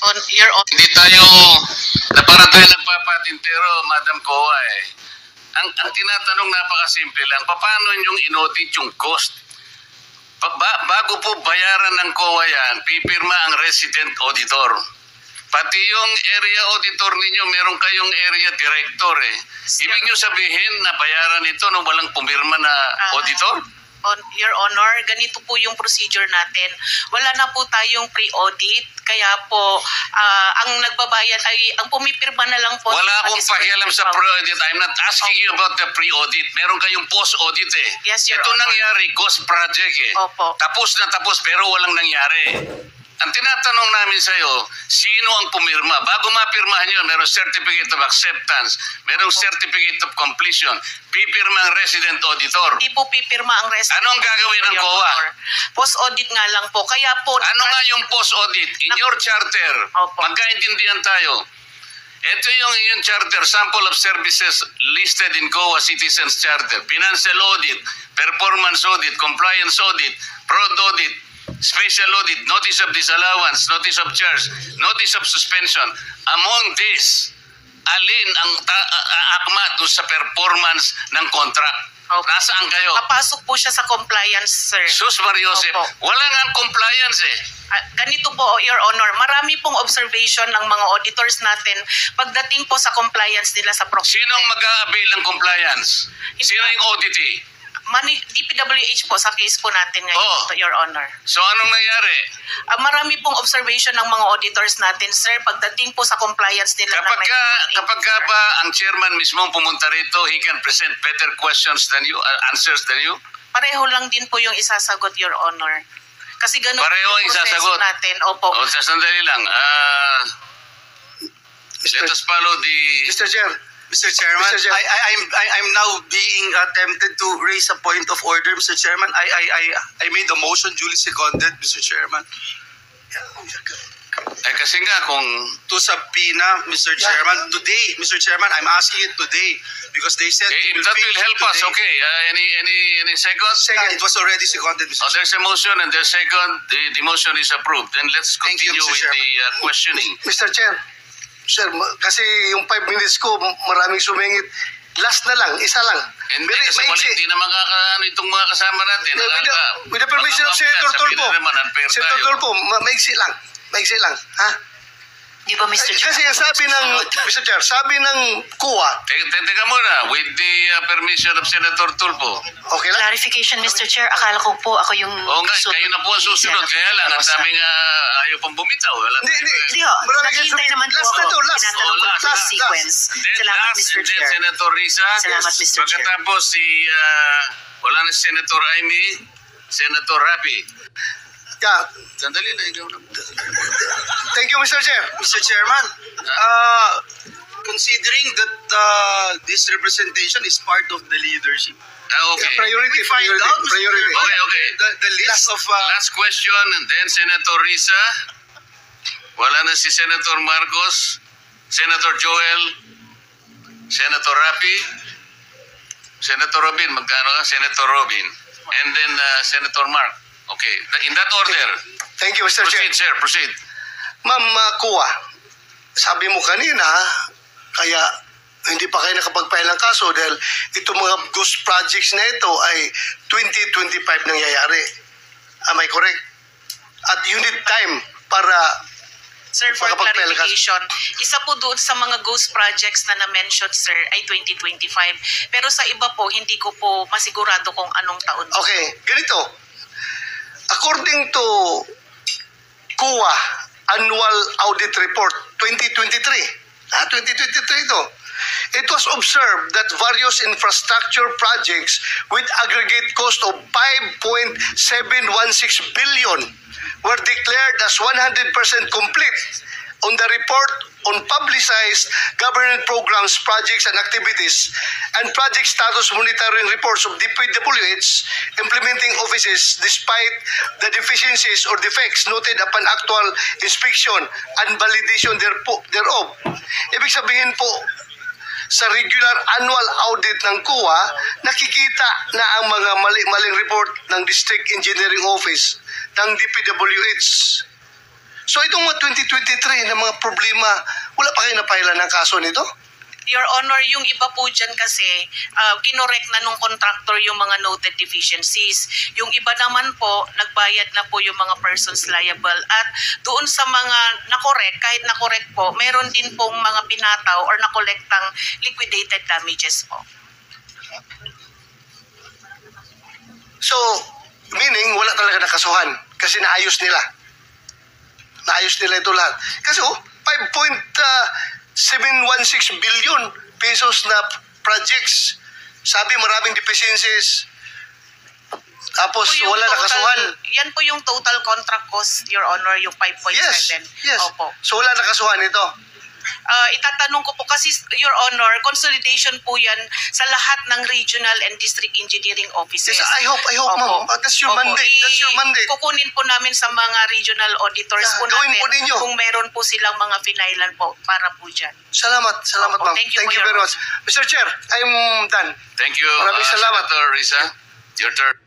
Hindi tayo na para tayo nagpapatintero, Madam Kowa eh. Ang tinatanong napakasimple lang, paano yung inaudit yung cost? Bago po bayaran ng COA yan, pipirma ang resident auditor. Pati yung area auditor ninyo, meron kayong area director eh. Ibig nyo sabihin na bayaran ito nung walang pumirma na auditor? Your Honor, ganito po yung procedure natin. Wala na po tayong pre-audit, kaya po ang nagbabayad ay ang pumipirma na lang po. Wala akong pakialam sa pre-audit. I'm not asking you about the pre-audit. Meron kayong post-audit eh. Yes, Your Ito Honor. nangyari, ghost project eh. Opo. Tapos na tapos pero walang nangyari. Ang tinatanong namin sa iyo, sino ang pumirma? Bago mapirmahan yun, merong certificate of acceptance, merong certificate of completion, pipirma ang resident auditor. Hindi po pipirma ang resident. Anong gagawin ng Your COA? Honor. Post-audit nga lang po. Kaya po... Ano nga yung post-audit? In your charter, Opo. magkaintindihan tayo. Ito yung charter, sample of services listed in COA Citizens Charter, financial audit, performance audit, compliance audit, fraud audit, special audit, notice of disallowance, notice of charge, notice of suspension. Among these, alin ang akma doon sa performance ng contract? Opo. Nasaan kayo? Papasok po siya sa compliance, sir. Sus Mariosep, Opo. wala nga compliance eh. Ganito po, Your Honor, marami pong observation ng mga auditors natin pagdating po sa compliance nila sa procurement. Sinong mag-a-avail ng compliance? Sino yung auditee? DPWH po sa case po natin ngayon, Oh. Your Honor. So anong nangyari? Marami pong observation ng mga auditors natin, sir, pagdating po sa compliance nila. Kapag ka ba ang chairman mismo pumunta rito, he can present better questions than you, answers than you? Pareho lang din po yung isasagot, Your Honor. Kasi ganun Pareho po ang yung proseso isasagot? natin. Opo. O, sandali lang. Let us follow the... Mr. Chair, Mr. Chairman, Mr. Chair. I'm now being tempted to raise a point of order, Mr. Chairman. I made a motion duly seconded, Mr. Chairman, kasi nga kung... to subpoena, Mr. Chairman, today, Mr. Chairman, I'm asking it today because they said if that will help us, okay. Any second? Second, it was already seconded, Mr. Oh, Chairman. there's a motion and there's second. The motion is approved. Then let's Thank you, continue Mr. with the questioning. Mr. Chair, sir, kasi yung 5 minutes ko, maraming sumingit. Last na lang, isa lang. Hindi Very kasi maiksi. hindi na makakaano itong mga kasama natin. With the permission of Senator Tulfo. Senator Tulfo, maiksi lang. Maiksi lang. Ha? Di ba, Mr. Chair? Kasi ang sabi ng, Mr. Chair, sabi ng COA, Teka muna, with the permission of Senator Tulfo. okay lang? Clarification, Mr. Chair. Akala ko po ako yung... Oo nga, kayo na po ang susunod. Kaya lang, ang daming ayaw pang bumitaw. Hindi ho, naghihintay naman po Last na ako. to, last. Tinatanong ko lang po Last, yung sequence. And then Salamat, last, Mr. and then Chair. Senator Risa. Salamat, Mr. Chair. Pagkatapos si, wala na si Senator Amy, Senator Rapi. Yeah. Sandali na, ikaw na. Thank you, Mr. Chair. Mr. Chairman, considering that this representation is part of the leadership, Okay. Priority, we find out, Mr. priority. Chairman, Okay. the list of... Last question, and then Senator Risa. Wala na si Senator Marcos, Senator Joel, Senator Rapi, Senator Robin, magkano ka? Senator Robin. And then Senator Mark. Okay, in that order. Thank you, Mr. Chair. Proceed, sir, proceed. Ma'am COA, sabi mo kanina, kaya hindi pa kayo nakapag-file ng kaso dahil itong mga ghost projects na ito ay 2025 nangyayari. Am I correct? At you need time para... Sir, for Makapag-file ka. clarification, isa po doon sa mga ghost projects na na-mention, sir, ay 2025. Pero sa iba po, hindi ko po masigurado kung anong taon. Okay, ganito. According to COA Annual Audit Report 2023, 2023 ito, it was observed that various infrastructure projects with aggregate cost of 5.716 billion were declared as 100% complete. On the report on publicized government programs, projects, and activities, and project status monitoring reports of DPWH implementing offices despite the deficiencies or defects noted upon actual inspection and validation thereof. Ibig sabihin po, sa regular annual audit ng COA, nakikita na ang mga mali-maling report ng District Engineering Office ng DPWH. So itong mga 2023 na mga problema, wala pa kayo napailan ng kaso nito? Your Honor, yung iba po dyan kasi, kinorek na nung contractor yung mga noted deficiencies. Yung iba naman po, nagbayad na po yung mga persons liable. At doon sa mga nakorek, kahit nakorek po, meron din pong mga pinataw or nakolektang liquidated damages po. So, meaning wala talaga nakasuhan kasi naayos nila. Naayos nila ito lahat. Kasi 5.716 billion pesos na projects. Sabi maraming deficiencies. Tapos Po yung wala nakasuhan. Yan po yung total contract cost, Your Honor, yung 5.7. Yes. Opo. So wala nakasuhan ito. Itatanong ko po kasi, Your Honor, consolidation po yan sa lahat ng regional and district engineering offices. Yes, I hope, ma'am. That's your mandate. That's your mandate. Kukunin po namin sa mga regional auditors Yeah, po gawin natin po ninyo. kung meron po silang mga finailan po para po dyan. Salamat, Opo, ma'am. thank you po, very Your much. Mr. Chair, I'm done. Thank you, Maraming salamat. Senator Risa. Your turn.